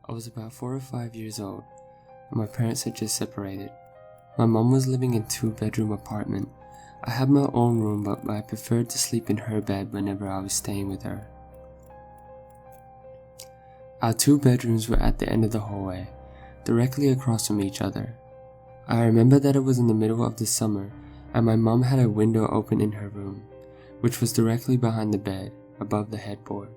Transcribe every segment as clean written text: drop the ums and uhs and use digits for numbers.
I was about 4 or 5 years old, and my parents had just separated. My mom was living in a 2-bedroom apartment. I had my own room, but I preferred to sleep in her bed whenever I was staying with her. Our 2 bedrooms were at the end of the hallway, directly across from each other. I remember that it was in the middle of the summer, and my mom had a window open in her room, which was directly behind the bed, above the headboard.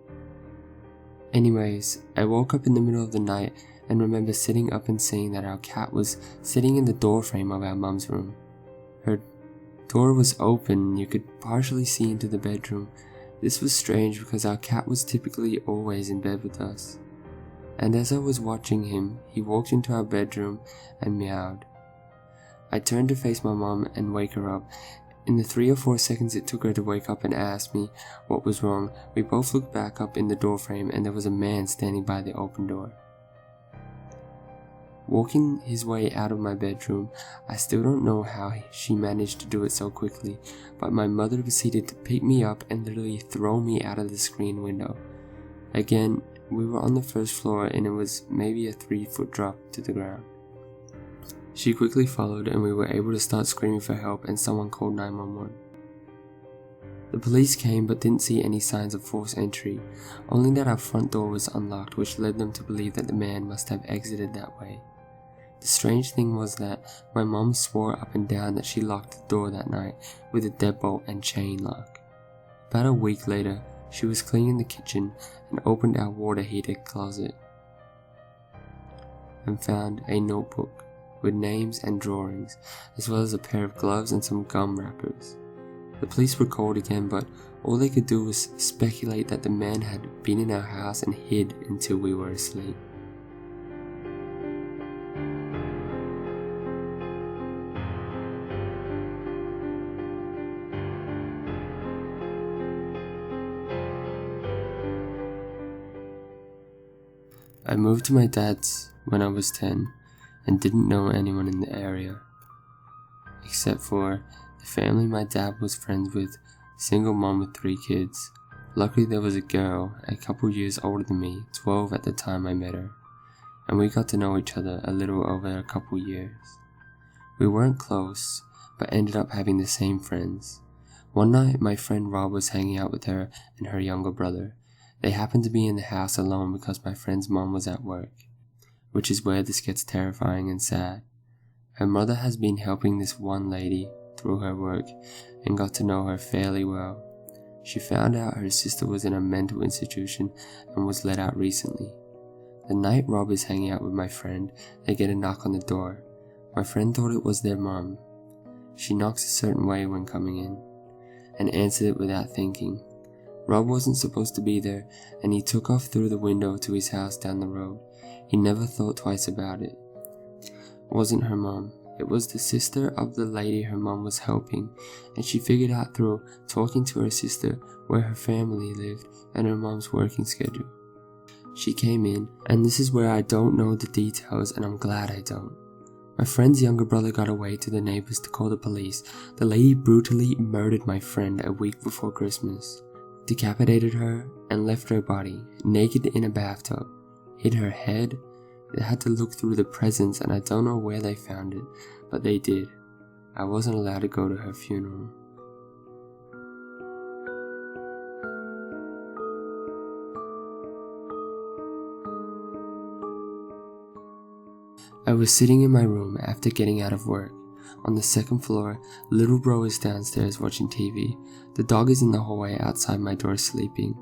Anyways, I woke up in the middle of the night and remember sitting up and seeing that our cat was sitting in the doorframe of our mum's room. Her door was open and you could partially see into the bedroom. This was strange because our cat was typically always in bed with us. And as I was watching him, he walked into our bedroom and meowed. I turned to face my mum and wake her up. In the 3 or 4 seconds it took her to wake up and ask me what was wrong, we both looked back up in the doorframe and there was a man standing by the open door. Walking his way out of my bedroom, I still don't know how she managed to do it so quickly, but my mother proceeded to pick me up and literally throw me out of the screen window. Again, we were on the first floor and it was maybe a 3-foot drop to the ground. She quickly followed and we were able to start screaming for help and someone called 911. The police came but didn't see any signs of forced entry, only that our front door was unlocked, which led them to believe that the man must have exited that way. The strange thing was that my mom swore up and down that she locked the door that night with a deadbolt and chain lock. About a week later, she was cleaning the kitchen and opened our water heater closet and found a notebook with names and drawings, as well as a pair of gloves and some gum wrappers. The police were called again, but all they could do was speculate that the man had been in our house and hid until we were asleep. I moved to my dad's when I was 10 and didn't know anyone in the area, except for the family my dad was friends with, single mom with 3 kids. Luckily there was a girl a couple years older than me, 12 at the time I met her, and we got to know each other a little over a couple years. We weren't close, but ended up having the same friends. One night my friend Rob was hanging out with her and her younger brother. They happened to be in the house alone because my friend's mom was at work, which is where this gets terrifying and sad. Her mother has been helping this one lady through her work and got to know her fairly well. She found out her sister was in a mental institution and was let out recently. The night Rob is hanging out with my friend, they get a knock on the door. My friend thought it was their mom. She knocks a certain way when coming in, and answered it without thinking. Rob wasn't supposed to be there, and he took off through the window to his house down the road. He never thought twice about it. It wasn't her mom. It was the sister of the lady her mom was helping, and she figured out through talking to her sister where her family lived and her mom's working schedule. She came in, and this is where I don't know the details, and I'm glad I don't. My friend's younger brother got away to the neighbors to call the police. The lady brutally murdered my friend a week before Christmas, decapitated her, and left her body naked in a bathtub, hid her head. They had to look through the presents, and I don't know where they found it, but they did. I wasn't allowed to go to her funeral. I was sitting in my room after getting out of work. On the 2nd floor, little bro is downstairs watching TV. The dog is in the hallway outside my door sleeping.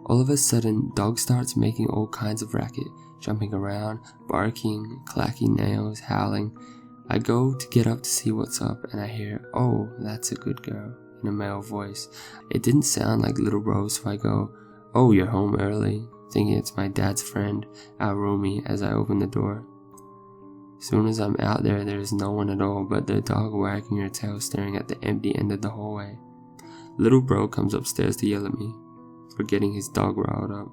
All of a sudden, dog starts making all kinds of racket, jumping around, barking, clacking nails, howling. I go to get up to see what's up, and I hear, "Oh, that's a good girl," in a male voice. It didn't sound like little bro, so I go, "Oh, you're home early," thinking it's my dad's friend, our roomie, as I open the door. Soon as I'm out there is no one at all but the dog wagging her tail staring at the empty end of the hallway. Little bro comes upstairs to yell at me for getting his dog riled up.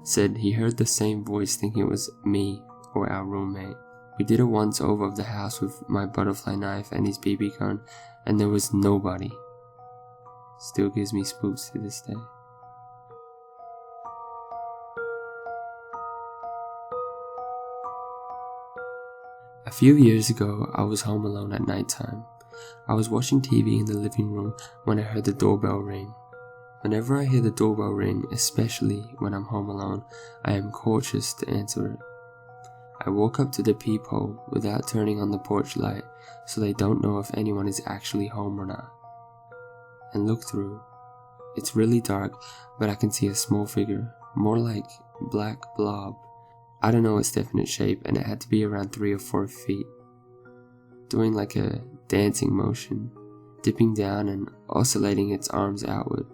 Said he heard the same voice thinking it was me or our roommate. We did a once over of the house with my butterfly knife and his BB gun, and there was nobody. Still gives me spooks to this day. A few years ago, I was home alone at nighttime. I was watching TV in the living room when I heard the doorbell ring. Whenever I hear the doorbell ring, especially when I'm home alone, I am cautious to answer it. I walk up to the peephole without turning on the porch light so they don't know if anyone is actually home or not, and look through. It's really dark, but I can see a small figure, more like black blob. I don't know its definite shape, and it had to be around 3 or 4 feet, doing like a dancing motion, dipping down and oscillating its arms outward.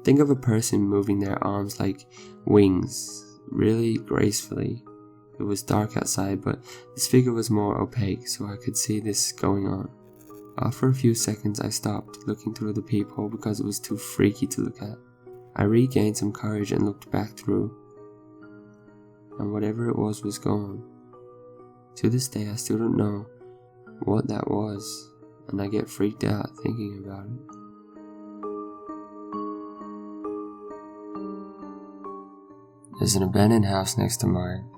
Think of a person moving their arms like wings, really gracefully. It was dark outside, but this figure was more opaque, so I could see this going on. After a few seconds, I stopped looking through the peephole because it was too freaky to look at. I regained some courage and looked back through, and whatever it was gone. To this day, I still don't know what that was, and I get freaked out thinking about it. There's an abandoned house next to mine.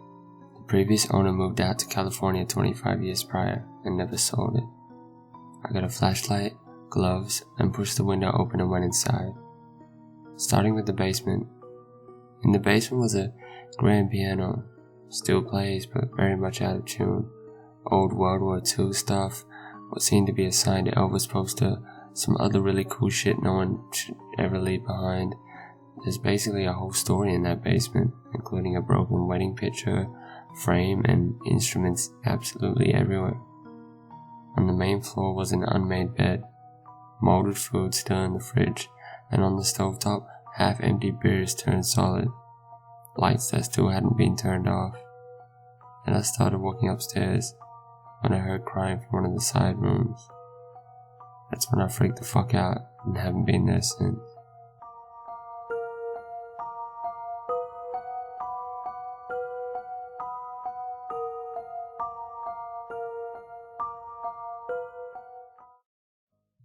The previous owner moved out to California 25 years prior and never sold it. I got a flashlight, gloves, and pushed the window open and went inside. Starting with the basement. In the basement was a grand piano. Still plays, but very much out of tune. Old World War II stuff, what seemed to be a signed Elvis poster, some other really cool shit no one should ever leave behind. There's basically a whole story in that basement, including a broken wedding picture, frame, and instruments absolutely everywhere. On the main floor was an unmade bed, molded food still in the fridge, and on the stovetop, half-empty beers turned solid, lights that still hadn't been turned off. And I started walking upstairs when I heard crying from one of the side rooms. That's when I freaked the fuck out and haven't been there since.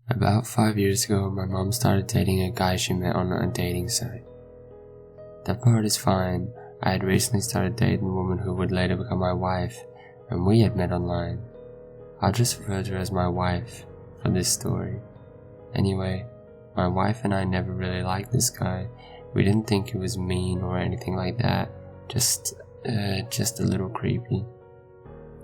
About 5 years ago, my mom started dating a guy she met on a dating site. That part is fine. I had recently started dating a woman who would later become my wife, and we had met online. I'll just refer to her as my wife for this story. Anyway, my wife and I never really liked this guy. We didn't think he was mean or anything like that, just a little creepy.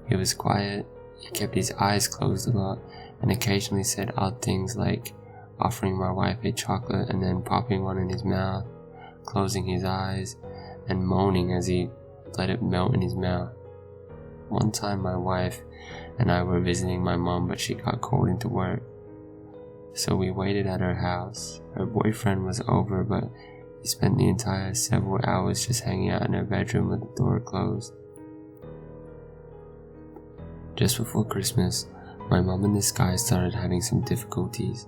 He was quiet, he kept his eyes closed a lot, and occasionally said odd things like offering my wife a chocolate and then popping one in his mouth, closing his eyes, and moaning as he let it melt in his mouth. One time my wife and I were visiting my mom, but she got called into work. So we waited at her house. Her boyfriend was over, but he spent the entire several hours just hanging out in her bedroom with the door closed. Just before Christmas, my mom and this guy started having some difficulties.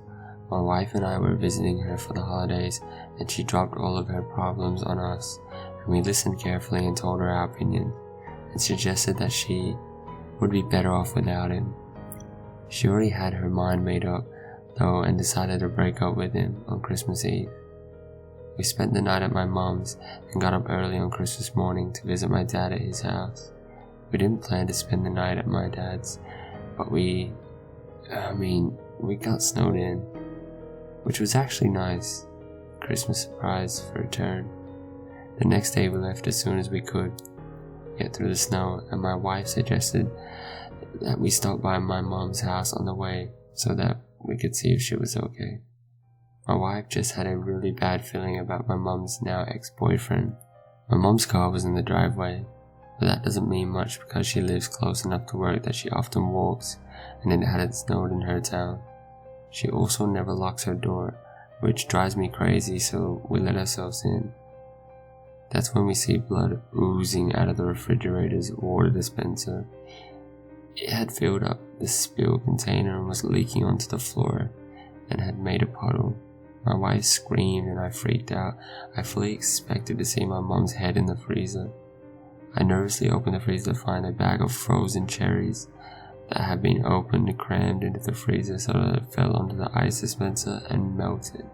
My wife and I were visiting her for the holidays, and she dropped all of her problems on us, and we listened carefully and told her our opinion, and suggested that she would be better off without him. She already had her mind made up, though, and decided to break up with him on Christmas Eve. We spent the night at my mom's and got up early on Christmas morning to visit my dad at his house. We didn't plan to spend the night at my dad's, but we got snowed in, which was actually nice. Christmas surprise for a turn. The next day we left as soon as we could get through the snow, and my wife suggested that we stop by my mom's house on the way so that we could see if she was okay. My wife just had a really bad feeling about my mom's now ex-boyfriend. My mom's car was in the driveway, but that doesn't mean much because she lives close enough to work that she often walks, and it hadn't snowed in her town. She also never locks her door, which drives me crazy, so we let ourselves in. That's when we see blood oozing out of the refrigerator's water dispenser. It had filled up the spilled container and was leaking onto the floor and had made a puddle. My wife screamed and I freaked out. I fully expected to see my mom's head in the freezer. I nervously opened the freezer to find a bag of frozen cherries that had been opened and crammed into the freezer so that it fell onto the ice dispenser and melted.